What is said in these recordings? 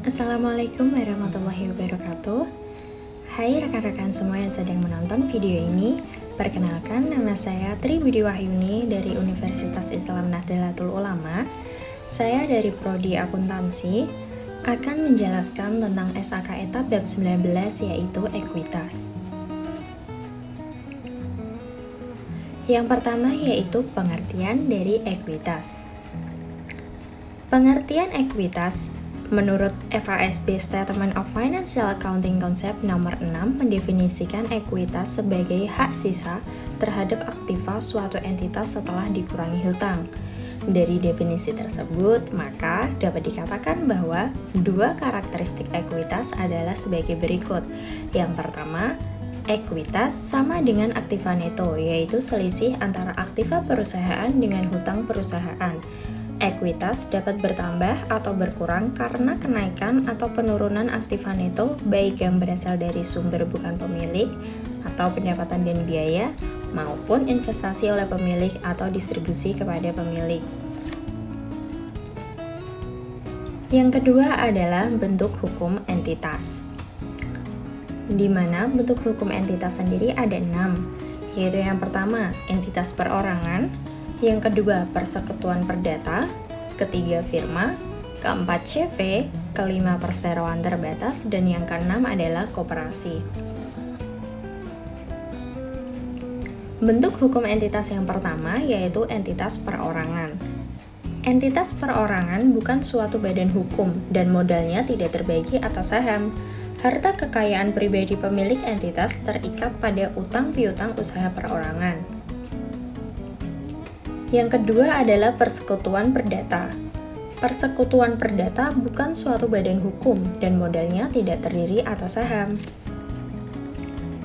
Assalamualaikum warahmatullahi wabarakatuh. Hai rekan-rekan semua yang sedang menonton video ini. Perkenalkan, nama saya Tri Budi Wahyuni dari Universitas Islam Nahdlatul Ulama. Saya dari Prodi Akuntansi akan menjelaskan tentang SAK etap bab 19 yaitu ekuitas. Yang pertama yaitu pengertian dari ekuitas. Pengertian ekuitas menurut FASB Statement of Financial Accounting Concept nomor 6 mendefinisikan ekuitas sebagai hak sisa terhadap aktiva suatu entitas setelah dikurangi hutang. Dari definisi tersebut, maka dapat dikatakan bahwa dua karakteristik ekuitas adalah sebagai berikut. Yang pertama, ekuitas sama dengan aktiva neto, yaitu selisih antara aktiva perusahaan dengan hutang perusahaan. Ekuitas dapat bertambah atau berkurang karena kenaikan atau penurunan aktiva neto baik yang berasal dari sumber bukan pemilik atau pendapatan dan biaya maupun investasi oleh pemilik atau distribusi kepada pemilik. Yang kedua adalah bentuk hukum entitas, di mana bentuk hukum entitas sendiri ada 6, yaitu yang pertama entitas perorangan, yang kedua persekutuan perdata, ketiga firma, keempat CV, kelima perseroan terbatas, dan yang keenam adalah koperasi. Bentuk hukum entitas yang pertama yaitu entitas perorangan. Entitas perorangan bukan suatu badan hukum dan modalnya tidak terbagi atas saham. Harta kekayaan pribadi pemilik entitas terikat pada utang piutang usaha perorangan. Yang kedua adalah persekutuan perdata. Persekutuan perdata bukan suatu badan hukum dan modalnya tidak terdiri atas saham.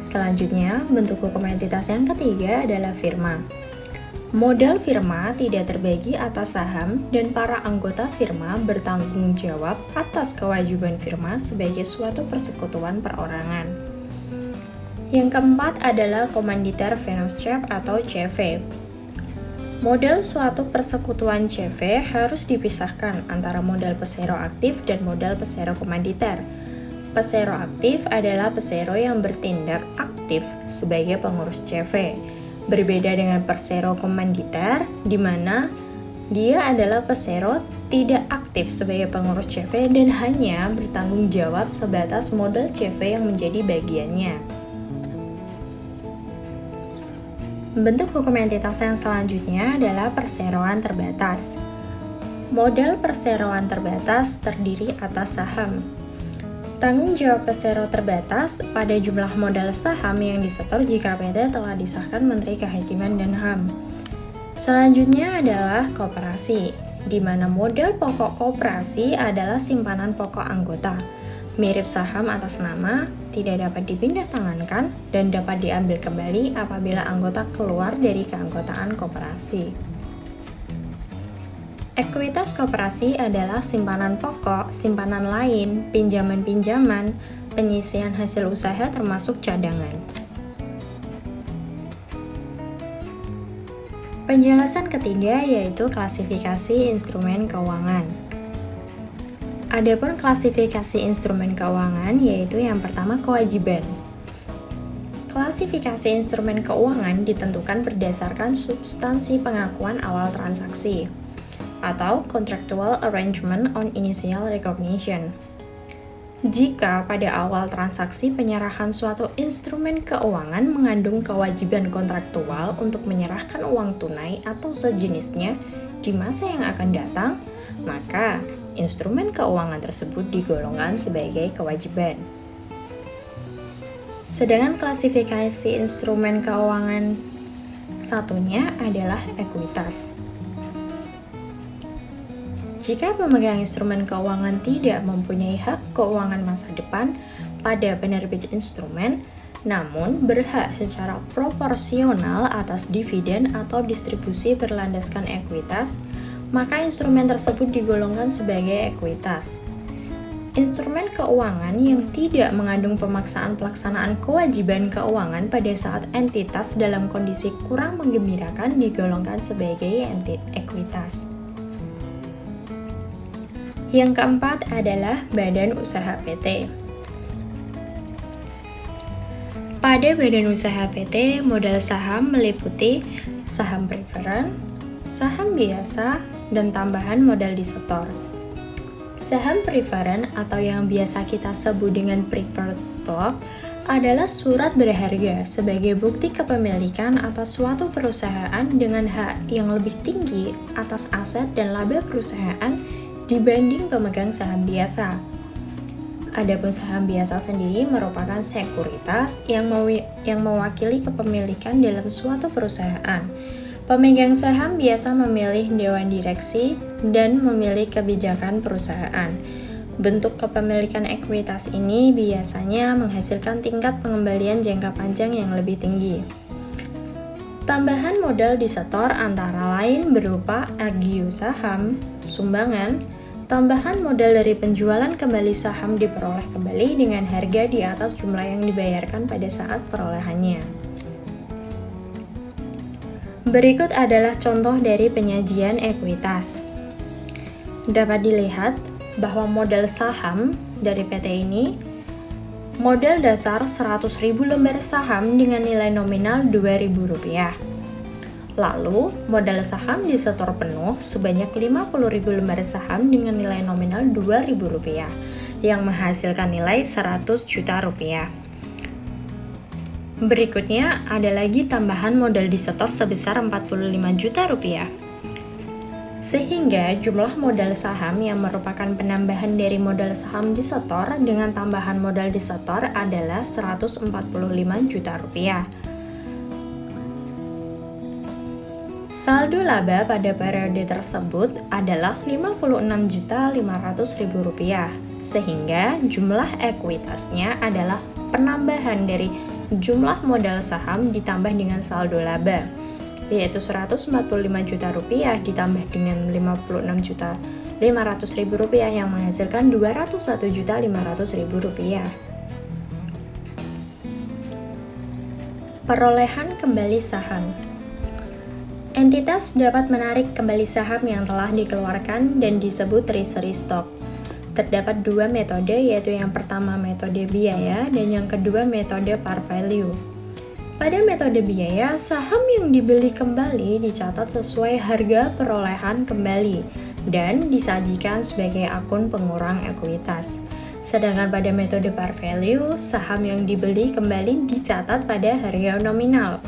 Selanjutnya, bentuk hukum entitas yang ketiga adalah firma. Modal firma tidak terbagi atas saham dan para anggota firma bertanggung jawab atas kewajiban firma sebagai suatu persekutuan perorangan. Yang keempat adalah komanditer Vennootschap atau CV. Modal suatu persekutuan CV harus dipisahkan antara modal pesero aktif dan modal pesero komanditer. Pesero aktif adalah pesero yang bertindak aktif sebagai pengurus CV. Berbeda dengan pesero komanditer, di mana dia adalah pesero tidak aktif sebagai pengurus CV dan hanya bertanggung jawab sebatas modal CV yang menjadi bagiannya. Bentuk hukum entitas yang selanjutnya adalah perseroan terbatas. Modal perseroan terbatas terdiri atas saham. Tanggung jawab persero terbatas pada jumlah modal saham yang disetor jika PT telah disahkan Menteri Kehakiman dan HAM. Selanjutnya adalah koperasi, di mana modal pokok koperasi adalah simpanan pokok anggota. Mirip saham atas nama, tidak dapat dipindah tangankan dan dapat diambil kembali apabila anggota keluar dari keanggotaan koperasi. Ekuitas koperasi adalah simpanan pokok, simpanan lain, pinjaman-pinjaman, penyisian hasil usaha termasuk cadangan. Penjelasan ketiga yaitu klasifikasi instrumen keuangan. Adapun klasifikasi instrumen keuangan yaitu yang pertama kewajiban. Klasifikasi instrumen keuangan ditentukan berdasarkan substansi pengakuan awal transaksi atau Contractual Arrangement on Initial Recognition. Jika pada awal transaksi penyerahan suatu instrumen keuangan mengandung kewajiban kontraktual untuk menyerahkan uang tunai atau sejenisnya di masa yang akan datang, maka instrumen keuangan tersebut digolongkan sebagai kewajiban. Sedangkan klasifikasi instrumen keuangan satunya adalah ekuitas. Jika pemegang instrumen keuangan tidak mempunyai hak keuangan masa depan pada penerbit instrumen, namun berhak secara proporsional atas dividen atau distribusi berlandaskan ekuitas, maka instrumen tersebut digolongkan sebagai ekuitas. Instrumen keuangan yang tidak mengandung pemaksaan pelaksanaan kewajiban keuangan pada saat entitas dalam kondisi kurang menggembirakan digolongkan sebagai ekuitas. Yang keempat adalah badan usaha PT. Pada badan usaha PT, modal saham meliputi saham preferen, saham biasa, dan tambahan modal disetor. Saham preferen atau yang biasa kita sebut dengan preferred stock adalah surat berharga sebagai bukti kepemilikan atas suatu perusahaan dengan hak yang lebih tinggi atas aset dan laba perusahaan dibanding pemegang saham biasa. Adapun saham biasa sendiri merupakan sekuritas yang mewakili kepemilikan dalam suatu perusahaan. Pemegang saham biasa memilih dewan direksi dan memilih kebijakan perusahaan. Bentuk kepemilikan ekuitas ini biasanya menghasilkan tingkat pengembalian jangka panjang yang lebih tinggi. Tambahan modal disetor antara lain berupa agiu saham, sumbangan, tambahan modal dari penjualan kembali saham diperoleh kembali dengan harga di atas jumlah yang dibayarkan pada saat perolehannya. Berikut adalah contoh dari penyajian ekuitas. Dapat dilihat bahwa modal saham dari PT ini, modal dasar 100.000 lembar saham dengan nilai nominal Rp2.000. Lalu, modal saham disetor penuh sebanyak 50.000 lembar saham dengan nilai nominal Rp2.000 yang menghasilkan nilai Rp100 juta. Berikutnya ada lagi tambahan modal disetor sebesar Rp45 juta. Sehingga jumlah modal saham yang merupakan penambahan dari modal saham disetor dengan tambahan modal disetor adalah Rp145 juta. Saldo laba pada periode tersebut adalah Rp56.500.000, sehingga jumlah ekuitasnya adalah penambahan dari jumlah modal saham ditambah dengan saldo laba, yaitu Rp145 juta ditambah dengan Rp56.500.000 yang menghasilkan Rp201.500.000. Perolehan kembali saham. Entitas dapat menarik kembali saham yang telah dikeluarkan dan disebut treasury stock. Terdapat dua metode, yaitu yang pertama metode biaya dan yang kedua metode par value. Pada metode biaya, saham yang dibeli kembali dicatat sesuai harga perolehan kembali dan disajikan sebagai akun pengurang ekuitas. Sedangkan pada metode par value, saham yang dibeli kembali dicatat pada harga nominal,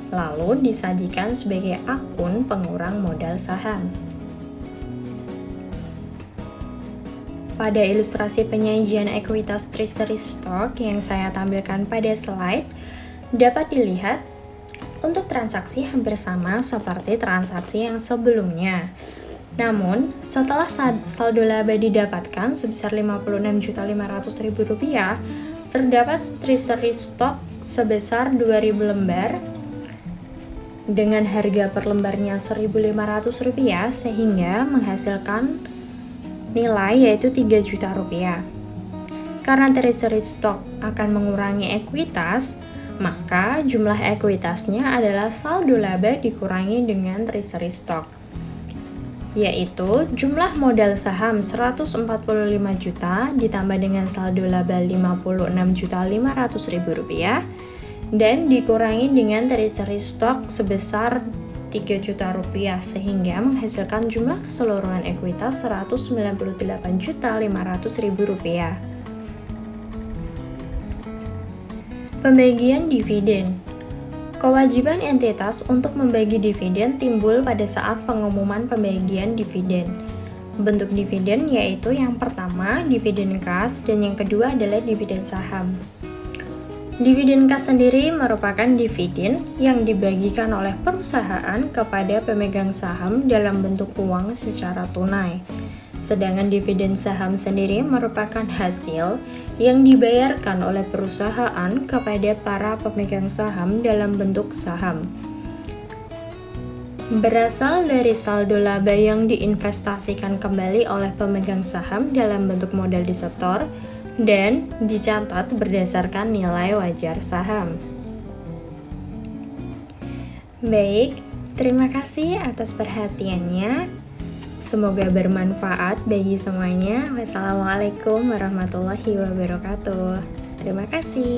lalu disajikan sebagai akun pengurang modal saham. Pada ilustrasi penyajian ekuitas treasury stock yang saya tampilkan pada slide, dapat dilihat untuk transaksi hampir sama seperti transaksi yang sebelumnya. Namun, setelah saldo laba didapatkan sebesar Rp56.500.000, terdapat treasury stock sebesar 2.000 lembar dengan harga per lembarnya Rp1.500 sehingga menghasilkan nilai yaitu Rp3 juta. Karena treasury stock akan mengurangi ekuitas, maka jumlah ekuitasnya adalah saldo laba dikurangi dengan treasury stock, yaitu jumlah modal saham Rp145 juta ditambah dengan saldo laba Rp56.500.000 dan dikurangi dengan treasury stock sebesar Rp3 juta sehingga menghasilkan jumlah keseluruhan ekuitas Rp198.500.000. Pembagian dividen. Kewajiban entitas untuk membagi dividen timbul pada saat pengumuman pembagian dividen. Bentuk dividen yaitu yang pertama dividen kas dan yang kedua adalah dividen saham. Dividen kas sendiri merupakan dividen yang dibagikan oleh perusahaan kepada pemegang saham dalam bentuk uang secara tunai. Sedangkan dividen saham sendiri merupakan hasil yang dibayarkan oleh perusahaan kepada para pemegang saham dalam bentuk saham. Berasal dari saldo laba yang diinvestasikan kembali oleh pemegang saham dalam bentuk modal disetor dan dicatat berdasarkan nilai wajar saham. Baik, terima kasih atas perhatiannya. Semoga bermanfaat bagi semuanya. Wassalamualaikum warahmatullahi wabarakatuh. Terima kasih.